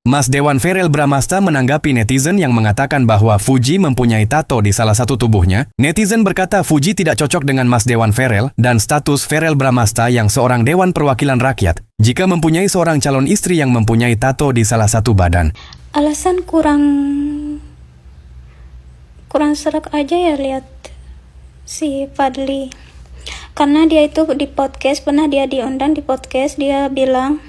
Mas Dewan Ferel Bramasta menanggapi netizen yang mengatakan bahwa Fuji mempunyai tato di salah satu tubuhnya. Netizen berkata Fuji tidak cocok dengan Mas Dewan Ferel dan status Ferel Bramasta yang seorang Dewan Perwakilan Rakyat jika mempunyai seorang calon istri yang mempunyai tato di salah satu badan. Alasan kurang serak aja ya lihat si Fadli. Karena dia itu di podcast, pernah dia diundang di podcast, dia bilang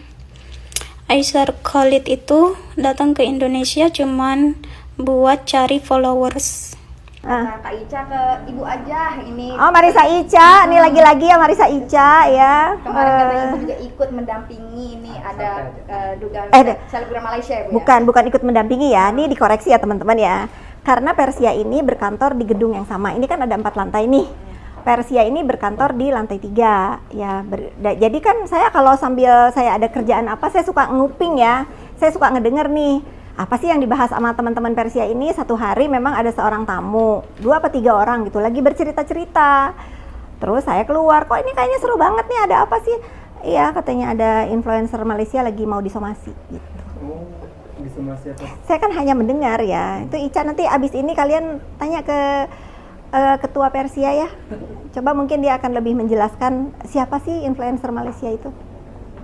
Aisyah Khalid itu datang ke Indonesia cuman buat cari followers. Kak Ica ke Ibu aja ini. Oh, Marissa Ica, ini lagi-lagi ya Marissa Ica ya. Kemarin katanya Ibu juga ikut mendampingi, ini ada dugaan selebgram Malaysia ya, Bu? Bukan ikut mendampingi ya, ini dikoreksi ya teman-teman ya. Karena Persia ini berkantor di gedung yang sama, ini kan ada 4 lantai nih. Persia ini berkantor di lantai 3 ya. Jadi kan saya kalau sambil saya ada kerjaan apa, saya suka nguping ya. Saya suka ngedenger nih, apa sih yang dibahas sama teman-teman Persia ini. Satu hari memang ada seorang tamu, 2 apa 3 orang gitu, lagi bercerita-cerita. Terus saya keluar, kok ini kayaknya seru banget nih, ada apa sih? Iya, katanya ada influencer Malaysia lagi mau disomasi gitu. Oh, disomasi apa? Saya kan hanya mendengar ya. Itu Ica, nanti abis ini kalian tanya ke Ketua Persia ya. Coba mungkin dia akan lebih menjelaskan siapa sih influencer Malaysia itu.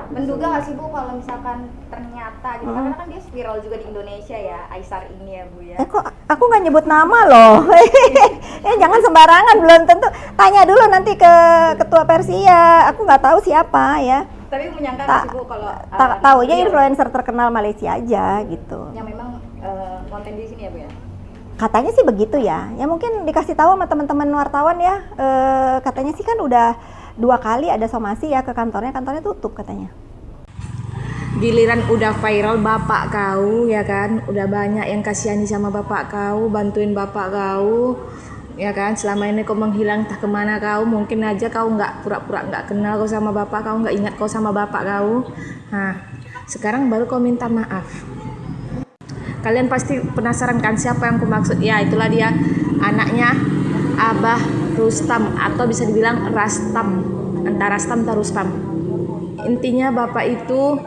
Menduga nggak sih Bu kalau misalkan ternyata gitu, karena kan dia viral juga di Indonesia ya, Aisyah ini ya Bu ya. Kok aku nggak nyebut nama loh. Jangan sembarangan, belum tentu. Tanya dulu nanti ke Ketua Persia. Aku nggak tahu siapa ya. Tapi menyangka nggak sih Bu kalau taunya influencer terkenal Malaysia aja gitu. yang memang konten di sini ya Bu ya? Katanya sih begitu ya. Ya mungkin dikasih tahu sama teman-teman wartawan ya. Katanya sih kan udah 2 kali ada somasi ya ke kantornya tutup katanya. Giliran udah viral bapak kau ya kan, udah banyak yang kasihani sama bapak kau, bantuin bapak kau ya kan. Selama ini kau menghilang entah kemana kau, mungkin aja kau nggak pura-pura nggak kenal kau sama bapak kau, nggak ingat kau sama bapak kau. Nah sekarang baru kau minta maaf. Kalian pasti penasaran kan siapa yang aku maksud? Ya itulah dia, anaknya Abah Rustam, atau bisa dibilang Rastam, antara Rastam atau Rustam. Intinya bapak itu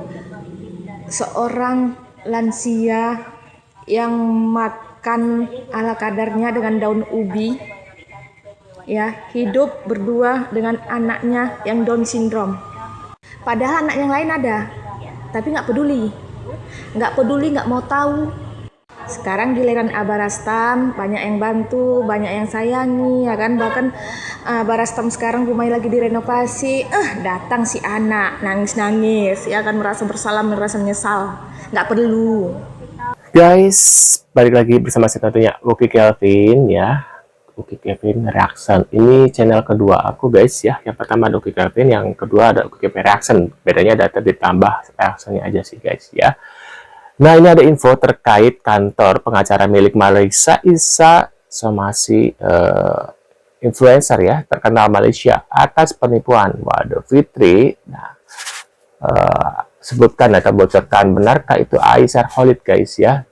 seorang lansia yang makan ala kadarnya dengan daun ubi, ya, hidup berdua dengan anaknya yang Down syndrome. Padahal anak yang lain ada, tapi nggak peduli, nggak mau tahu. Sekarang giliran Abah Rastam, banyak yang bantu, banyak yang sayangi ya kan. Bahkan Abah Rastam sekarang rumahnya lagi direnovasi, datang si anak nangis-nangis ya kan, merasa bersalah, merasa menyesal. Nggak perlu. Guys, balik lagi bersama saya tentunya Uki Kelvin ya. Uki Kelvin Reaction. Ini channel kedua aku guys ya. Yang pertama ada Uki Kelvin, yang kedua ada Uki Kelvin Reaction. Bedanya data ditambah reaksinya aja sih guys ya. Nah, ini ada info terkait kantor pengacara milik Malaysia Isa somasi influencer ya, terkenal Malaysia atas penipuan. Waduh, Fitri. Nah, sebutkan atau bocorkan, benarkah itu Aisyah Khalid guys ya?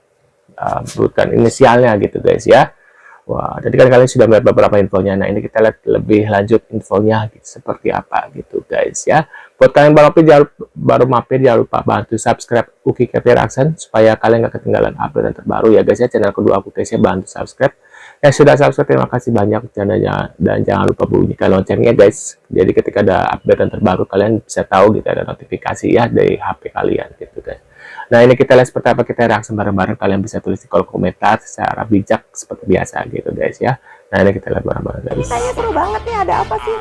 Sebutkan inisialnya gitu guys ya. Wah, jadi kan kalian sudah melihat beberapa infonya. Nah, ini kita lihat lebih lanjut infonya gitu, seperti apa gitu guys ya. Buat kalian baru mampir, jangan lupa bantu subscribe Uki Kelvin Reaction supaya kalian gak ketinggalan update yang terbaru ya guys ya. Channel kedua aku guys ya, bantu subscribe. Yang sudah subscribe terima kasih banyak, dan jangan lupa bunyikan loncengnya guys. Jadi ketika ada update yang terbaru kalian bisa tahu gitu, ada notifikasi ya dari HP kalian gitu guys. Nah, ini kita lihat seperti apa kita reaksi bareng-bareng. Kalian bisa tulis di kolom komentar secara bijak seperti biasa gitu guys ya. Nah, ini kita lihat bareng-bareng guys. Ceritanya seru banget nih, ada apa sih?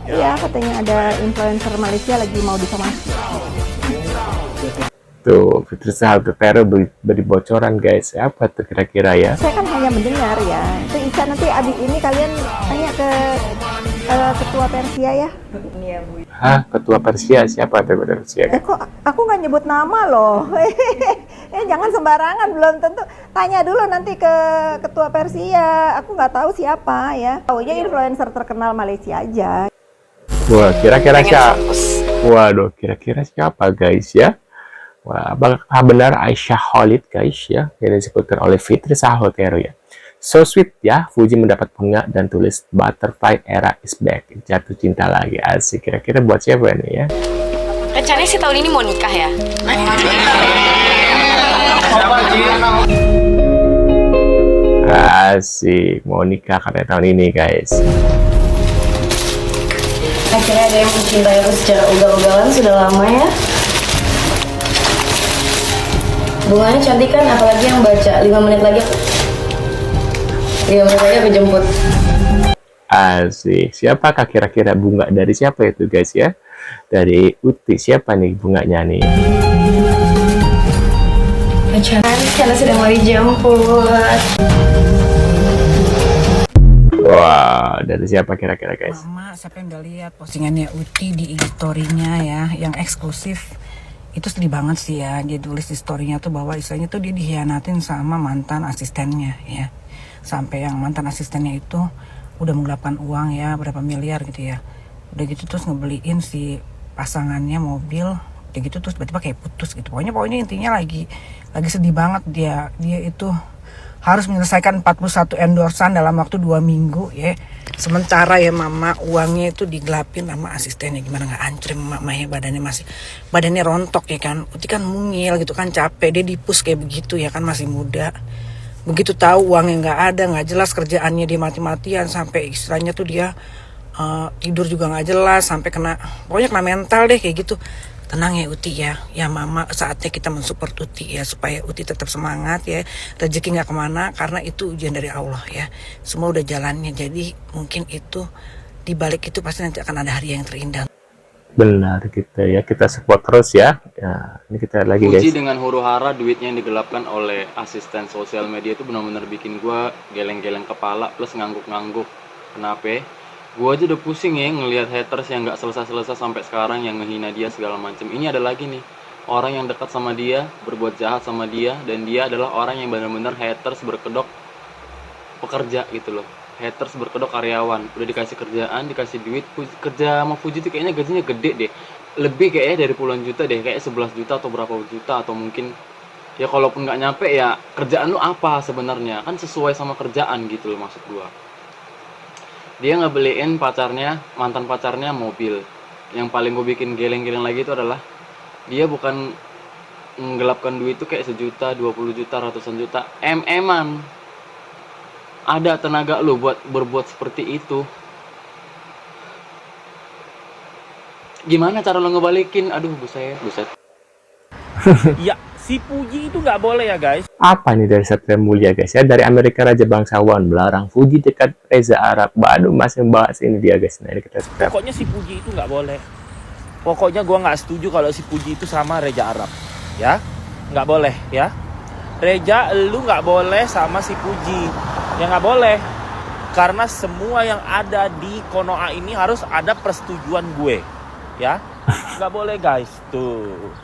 Iya, katanya ada influencer Malaysia lagi mau disomasi. Tuh, Fitri Salvatore beri bocoran guys ya. Apa tuh kira-kira ya? Saya kan hanya mendengar ya. Itu Ica, nanti abis ini kalian tanya ke Ketua Persia ya. Iya Bu. Hah, Ketua Persia? Siapa Ketua Persia? Kok aku nggak nyebut nama loh. Jangan sembarangan, belum tentu. Tanya dulu nanti ke Ketua Persia. Aku nggak tahu siapa ya. Taunya influencer terkenal Malaysia aja. Wah, kira-kira siapa? Waduh, kira-kira siapa guys ya? Wah, apakah benar Aisyah Khalid guys ya? Yang disebutkan oleh Fitri Salvatore ya. So sweet ya, Fuji mendapat bunga dan tulis Butterfly Era is back, jatuh cinta lagi. Asik, kira-kira buat siapa nih ya? Rencananya sih tahun ini mau nikah ya? Asik, mau nikah katanya tahun ini guys. Akhirnya ada yang mencintai aku secara ugal-ugalan sudah lama ya. Bunganya cantik kan, apalagi yang baca. 5 menit lagi aku jemput. Asik, siapakah kira-kira bunga dari siapa itu guys ya? Dari Uti, siapa nih bunganya nih? Pacaran karena sudah mau dijemput. Wah, dari siapa kira-kira guys? Mama, siapa yang udah lihat postingannya Uti di story-nya ya, yang eksklusif. Itu sedih banget sih ya, dia tulis di story-nya tuh bahwa istilahnya tuh dia dikhianatin sama mantan asistennya ya. Sampai yang mantan asistennya itu udah menggelapkan uang ya, berapa miliar gitu ya. Udah gitu terus ngebeliin si pasangannya mobil, udah gitu terus tiba-tiba kayak putus gitu. Pokoknya intinya lagi sedih banget dia itu harus menyelesaikan 41 endorsan dalam waktu 2 minggu ya. Sementara ya mama uangnya itu digelapin sama asistennya. Gimana nggak ancrim mama ya, badannya rontok ya kan. Uti kan mungil gitu kan, capek, dia dipus kayak begitu ya kan, masih muda. Begitu tahu uangnya nggak ada, nggak jelas kerjaannya, dia mati-matian sampai istilahnya tuh dia tidur juga nggak jelas, sampai pokoknya kena mental deh kayak gitu. Tenang ya Uti ya mama, saatnya kita mensupport Uti ya, supaya Uti tetap semangat ya, rezeki nggak kemana, karena itu ujian dari Allah ya, semua udah jalannya. Jadi mungkin itu dibalik itu pasti nanti akan ada hari yang terindah. Benar gitu ya, kita support terus ya. Ya, ini kita lagi guys. Puji dengan huru hara duitnya yang digelapkan oleh asisten sosial media itu benar-benar bikin gua geleng-geleng kepala plus ngangguk-ngangguk. Kenapa? Gua aja udah pusing ya ngelihat haters yang nggak selesai-selesai sampai sekarang, yang ngehina dia segala macam. Ini ada lagi nih orang yang dekat sama dia berbuat jahat sama dia, dan dia adalah orang yang benar-benar haters berkedok pekerja gitu loh. Haters berkedok karyawan, udah dikasih kerjaan, dikasih duit, kerja sama Fuji tuh kayaknya gajinya gede deh, lebih kayaknya dari puluhan juta deh, kayak 11 juta atau berapa juta, atau mungkin ya kalaupun nggak nyampe ya kerjaan lu apa sebenarnya, kan sesuai sama kerjaan gitu loh maksud gua. Dia ngebeliin mantan pacarnya mobil. Yang paling gue bikin geleng-geleng lagi itu adalah dia bukan menggelapkan duit itu kayak 1 juta, 20 juta, ratusan juta, MM-an. Ada tenaga lo buat berbuat seperti itu. Gimana cara lo ngebalikin? Aduh, buset. Ya, si Puji itu nggak boleh ya guys. Apa nih dari Satria Mulia guys ya? Dari Amerika Raja Bangsawan melarang Fuji dekat Reza Arab. Waduh, masih membahas ini dia guys. Nah, ini kita subscribe. Pokoknya si Puji itu nggak boleh. Pokoknya gua nggak setuju kalau si Puji itu sama Reza Arab. Ya, nggak boleh ya. Reza, lu nggak boleh sama si Puji. Ya nggak boleh. Karena semua yang ada di Konoha ini harus ada persetujuan gue. Ya, nggak boleh guys. Tuh.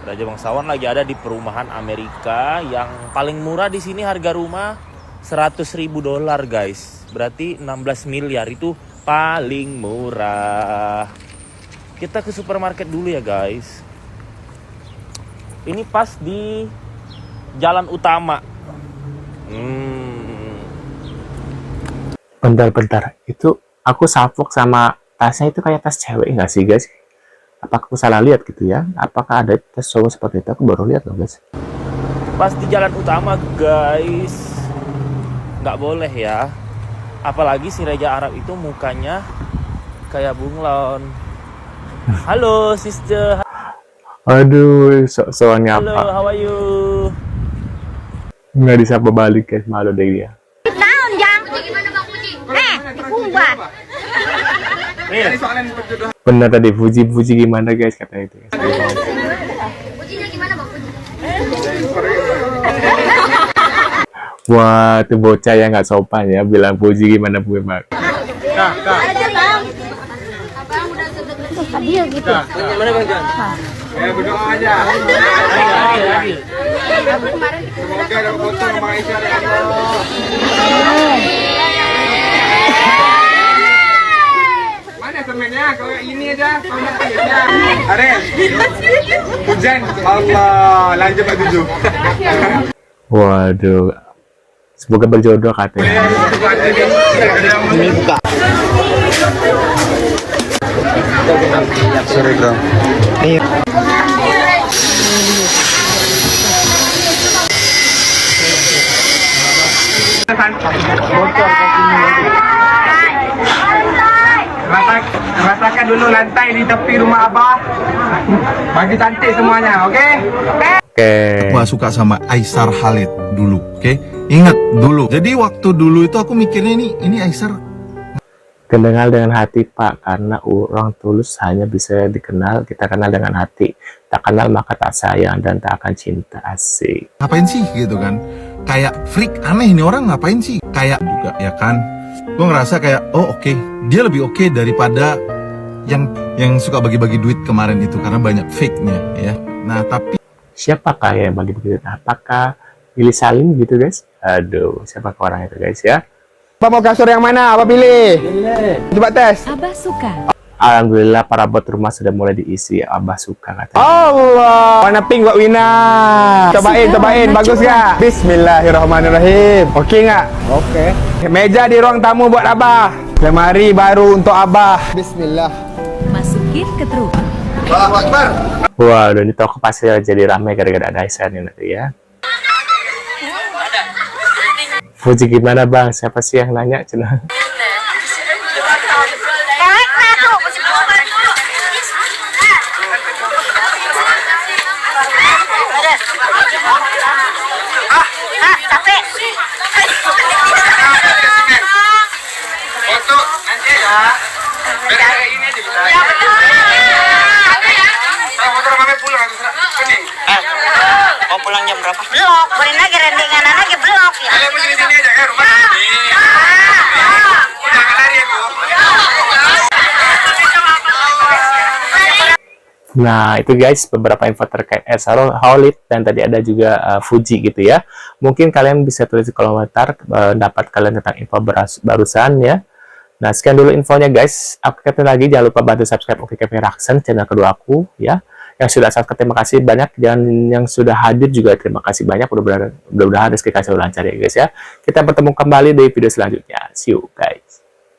Raja Bangsawan lagi ada di perumahan Amerika yang paling murah di sini, harga rumah $100.000 guys. Berarti 16 miliar itu paling murah. Kita ke supermarket dulu ya guys. Ini pas di jalan utama. Bentar. Itu aku salfok sama tasnya itu kayak tas cewek nggak sih guys? Apakah aku salah lihat gitu ya? Apakah ada tes cowok seperti itu? Aku baru lihat loh guys. Pas di jalan utama guys. Nggak boleh ya. Apalagi si Raja Arab itu mukanya kayak bunglon. Halo sister. Aduh, soalnya Halo, apa? how are you? Nggak disapa balik guys, malu deh dia. Benar tadi Fuji gimana guys katanya itu. Pujinya gimana Bang Puji? Wah, itu bocah yang nggak sopan ya bilang Fuji gimana Bu Bang. Abang udah Adil gitu. Gimana Bang Jan? Berdoa aja. kemarin Semoga ada foto sama Aisyah ya Allah. Mana semennya? Kalau ini aja, kalau aja. Arel. Hujan. Allah, lanjut Pak Tujuh. Waduh. Semoga berjodoh katanya. Ini buka. Sorry bro. Nih. Rasakan dulu lantai di tepi rumah Abah. Bagi cantik semuanya, oke? Gua suka sama Aisar Khalid dulu, oke? Ingat dulu. Jadi waktu dulu itu aku mikirnya ini Aisar. Kenal dengan hati, Pak, karena orang tulus hanya bisa dikenal, kita kenal dengan hati. Tak kenal maka tak sayang dan tak akan cinta. Asik. Ngapain sih gitu kan? Kayak freak, aneh ini orang ngapain sih? Kayak juga ya kan? Gue ngerasa kayak oh oke, dia lebih oke daripada yang suka bagi-bagi duit kemarin itu karena banyak fake-nya ya. Nah, tapi Siapakah yang bagi-bagi duit? Apakah Willy Salim gitu, guys? Aduh, siapakah orang itu, guys ya? Abah mau kasur yang mana? Abah pilih. Coba tes. Abah suka. Alhamdulillah para bot rumah sudah mulai diisi. Abah suka katanya. Allah. Warna pink buat Wina. Cobain. Bagus nggak? Bismillahirrahmanirrahim. Oke nggak? Oke. Meja di ruang tamu buat Abah. Lemari baru untuk Abah. Bismillah. Masukin ke truk. Allahu Akbar. Wah, udah di toko pasti jadi ramai gara-gara ada Aisyah nih nanti ya. Fuji gimana bang? Siapa sih yang nanya? Cina. Untuk nanti ya. Biar ini aja bisa. Motor mame pulang pening. Mau pulang jam berapa? Belum, boleh lagi rendingan lagi belum ya. Kalian begini sini aja kan rumah. Jangan lari ya, Bu. Nah, itu guys beberapa info terkait Aisar Khalid dan tadi ada juga Fuji gitu ya. Mungkin kalian bisa tulis di kolom komentar pendapat kalian tentang info barusan ya. Nah, sekian dulu infonya guys. Aku kata lagi jangan lupa bantu subscribe OKKP Reaction channel kedua aku ya. Yang sudah subscribe terima kasih banyak dan yang sudah hadir juga terima kasih banyak. Mudah-mudahan rezeki kalian selalu lancar ya guys ya. Kita bertemu kembali di video selanjutnya. See you guys.